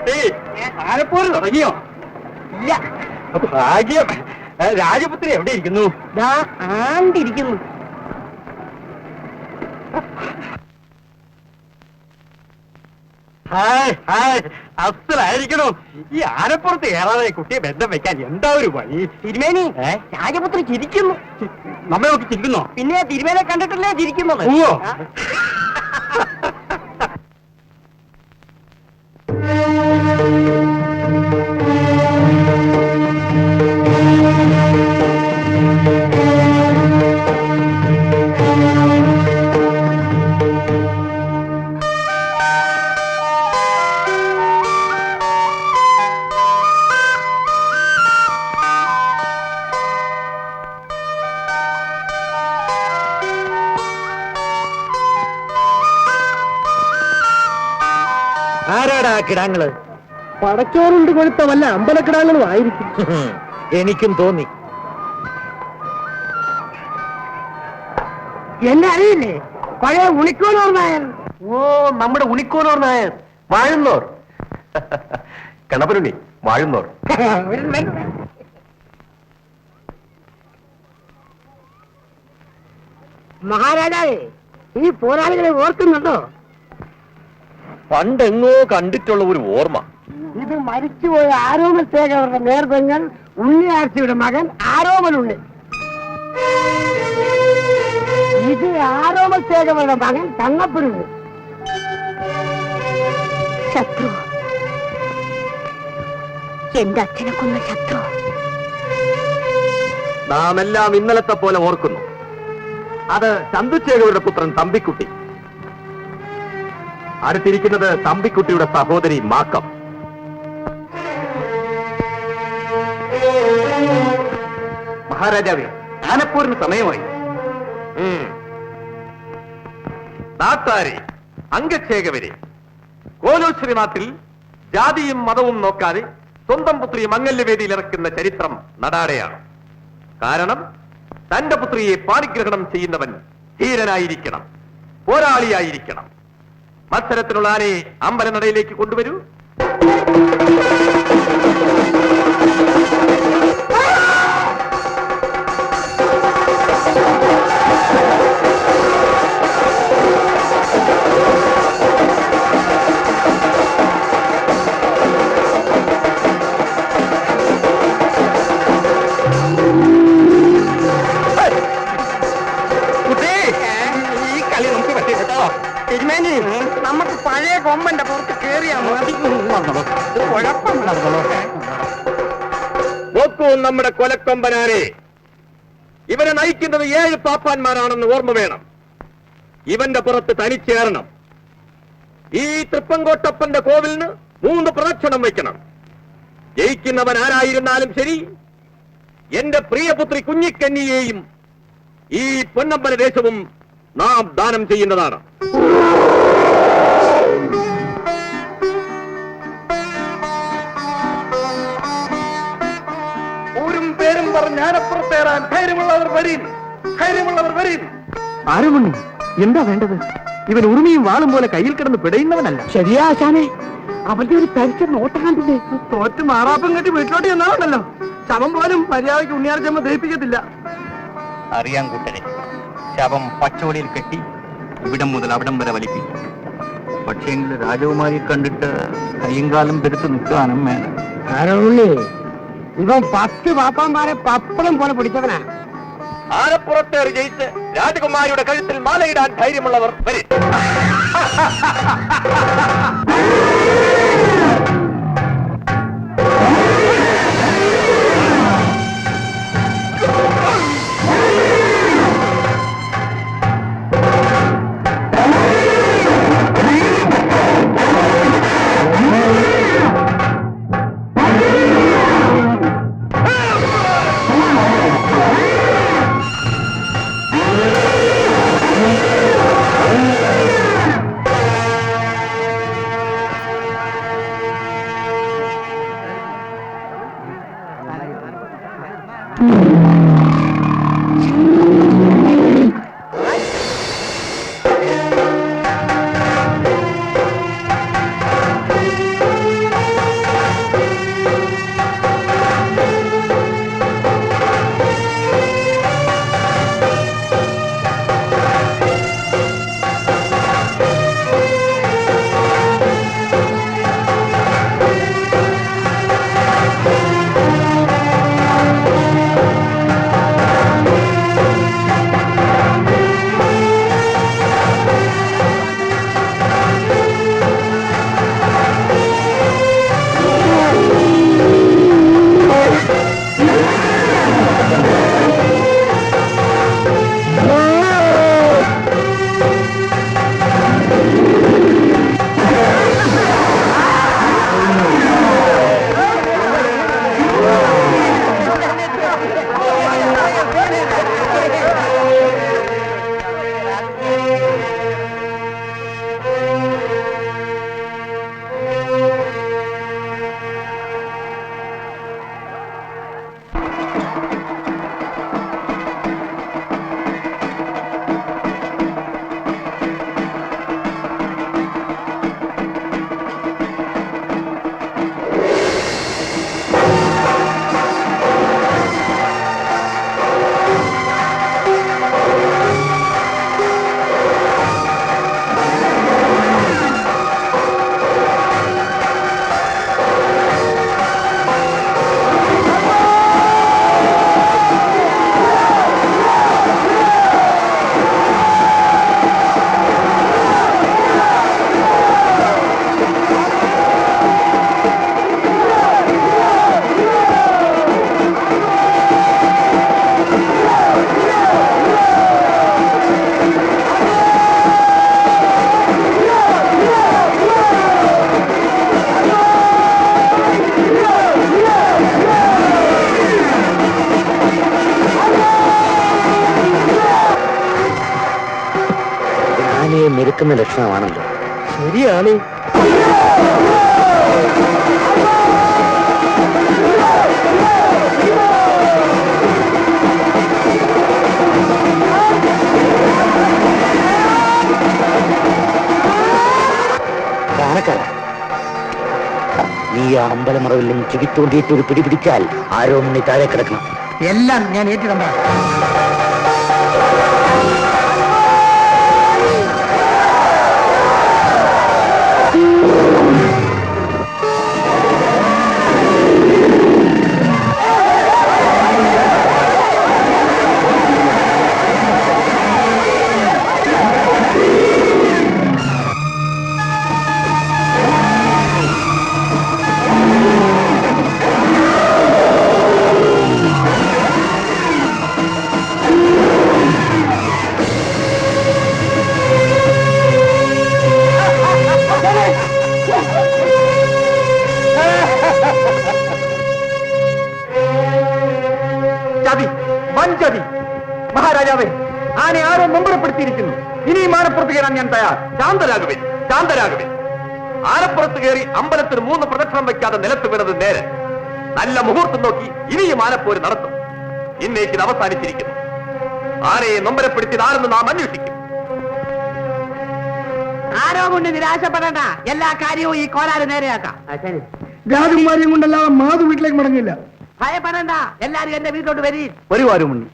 കുട്ടി ആലപ്പൂർ തുടങ്ങിയോ? ഇല്ല. ഭാഗ്യം. രാജപുത്രി എവിടെ ഇരിക്കുന്നു? ആണ്ടിരിക്കുന്നു. ഹായ് ഹായ്, അസ്സലായിരിക്കണോ? ഈ ആനപ്പുറത്ത് കയറാതെ കുട്ടിയെ ബന്ധം വെക്കാൻ എന്താ ഒരു വഴി? തിരുമേനി, രാജപുത്രി ചിരിക്കുന്നു. നമ്മെ നോക്കി ചിരിക്കുന്നോ? പിന്നെ തിരുമേനെ കണ്ടിട്ടല്ലേ ചിരിക്കുന്നത്. ആരാടാ കിടാങ്ങള്? പടച്ചോറുണ്ട് കൊഴുത്ത വല്ല അമ്പലക്കിടാങ്ങളും ആയിരിക്കും. എനിക്കും തോന്നി. എന്നെ അറിയില്ലേ? പഴയ ഉണിക്കോനോർ നായർ. ഓ, നമ്മുടെ ഉണിക്കോനോർ നായർ. വാഴുന്നോർ. കണപരുണി വാഴുന്നോർ. മഹാരാജാവേ, ഈ പോരാളികളെ ഓർക്കുന്നുണ്ടോ? പണ്ടെങ്ങോ കണ്ടിട്ടുള്ള ഒരു ഓർമ്മ. ഇത് മരിച്ചുപോയ ആരോമൽ ശേഖരന്റെ നേർബങ്ങൾ ഉണ്ണിയാഴ്ചയുടെ മകൻ ആരോമലുണ്ണി. ഇത് ആരോമൽ ശേഖരന്റെ മകൻ തങ്ങപ്പുരുണ്ണി. ശത്രു, എന്റെ അച്ഛനെ കൊന്ന ശത്രു. നാം എല്ലാം ഇന്നലത്തെ പോലെ ഓർക്കുന്നു. അത് ചന്തുച്ചേകരുടെ പുത്രൻ തമ്പിക്കുട്ടി. അടുത്തിരിക്കുന്നത് തമ്പിക്കുട്ടിയുടെ സഹോദരി മാക്കം. മഹാരാജാവേ, ആനപ്പൂരിന് സമയമായി. നാട്ടാരെ, അംഗച്ചേകവരെ, കോലോശ്വരി നാട്ടിൽ ജാതിയും മതവും നോക്കാതെ സ്വന്തം പുത്രിയെ മംഗല്യവേദിയിൽ ഇറക്കുന്ന ചരിത്രം നടാടെയാണ്. കാരണം തന്റെ പുത്രിയെ പാണിഗ്രഹണം ചെയ്യുന്നവൻ ധീരനായിരിക്കണം, പോരാളിയായിരിക്കണം. മത്സരത്തിനുള്ള ആനയെ അമ്പലനടയിലേക്ക് കൊണ്ടുവരൂ. ഈ കളി നമുക്ക് പറ്റി കേട്ടോ. തിരുമേനി, നമുക്ക് പഴയ കൊമ്പന്റെ പുറത്ത് കേറിയാ മതി. കുഴപ്പമില്ല. നോക്കൂ നമ്മുടെ കൊലക്കൊമ്പനാരെ. ഇവരെ നയിക്കുന്നത് 7 പാപ്പാന്മാരാണെന്ന് ഓർമ്മ വേണം. ഇവന്റെ പുറത്ത് തനിച്ചേറണം. ഈ തൃപ്പങ്കോട്ടപ്പന്റെ കോവിലിന് 3 പ്രദക്ഷിണം വയ്ക്കണം. ജയിക്കുന്നവൻ ആരായിരുന്നാലും ശരി, എന്റെ പ്രിയപുത്രി കുഞ്ഞിക്കന്നിയെയും ഈ പൊന്നമ്പല ദേശവും നാം ദാനം ചെയ്യുന്നതാണ്. ഊരും പേരും പറഞ്ഞ് ആനപ്പുറത്തേറാൻ ധൈര്യമുള്ളവർ വരീൻ, ധൈര്യമുള്ളവർ വരീൻ. ആരുമുണ്ണി, എന്താ വേണ്ടത്? ഇവൻ ഉറുമിയും വാളും പോലെ കയ്യിൽ കിടന്ന് പിടയുന്നവനല്ല. ശരിയാ ആശാനെ, അവന്റെ ഒരു തരിച്ച നോട്ടം കണ്ടില്ലേ? തോറ്റ് മാറാപ്പം കെട്ടി വീട്ടിലോട്ട് ചെന്നാണല്ലോ. ശവം പോലും മര്യാദയ്ക്ക് ഉണ്ണിയാർച്ചമ്മ ദഹിപ്പിക്കത്തില്ല. അറിയാൻ കൂട്ടരെ, ശവം പച്ചോളിയിൽ കെട്ടി ഇവിടം മുതൽ അവിടം വരെ വലിപ്പിക്കും. പക്ഷേങ്കിൽ രാജകുമാരിയെ കണ്ടിട്ട് കയ്യങ്കാലം പെരുത്ത് നിൽക്കാനും വേണം. ആരോള്ളി, ഇവൻ 10 പാപ്പാന്മാരെ പപ്പടം പോലെ പിടിച്ചവനാ. ആനപ്പുറത്തേറി ജയിച്ച് രാജകുമാരിയുടെ കഴുത്തിൽ മാലയിടാൻ ധൈര്യമുള്ളവർ വരും. ഞെരുക്കുന്ന ലക്ഷണമാണല്ലോ. ശരിയാണ്. നീ ആ അമ്പലമറവിൽ നിന്ന് ചെവിത്തോണ്ടിയിട്ട് ഒരു പിടി പിടിച്ചാൽ ആരോ മുന്നിൽ താഴെ കിടക്കണം. എല്ലാം ഞാൻ ഏറ്റുകണ്ട. ചതി മഹാരാജാവേ, ആനെ ആരോ നൊമ്പരപ്പെടുത്തിയിരിക്കുന്നു. ഇനിയും ആനപ്പുറത്ത് കയറാൻ ഞാൻ തയ്യാർ. ശാന്തരാകുവിൻ, ശാന്തരാകുവിൻ. ആനപ്പുറത്ത് കയറി അമ്പലത്തിന് 3 പ്രദക്ഷിണം വയ്ക്കാതെ നിലത്ത് വീണത് നേരെ. നല്ല മുഹൂർത്തം നോക്കി ഇനിയും ആനപ്പോര് നടത്തും. ഇന്നേക്ക് ഇത് അവസാനിച്ചിരിക്കുന്നു. ആനയെ നൊമ്പരപ്പെടുത്തിയത് ആരെന്ന് നാം അന്വേഷിക്കും. ആരോ കൊണ്ട് നിരാശപ്പെടേണ്ട, എല്ലാ കാര്യവും ഈ കോലാല് നേരെയാക്കാം. രാജകുമാരിയും കൊണ്ടല്ലാതെ മാധു വീട്ടിലേക്ക് മടങ്ങില്ല. ഭയപ്പെടേണ്ട, എല്ലാരും എന്റെ വീട്ടിലോട്ട് വരീ. ഒരു വാരമുണ്ട്.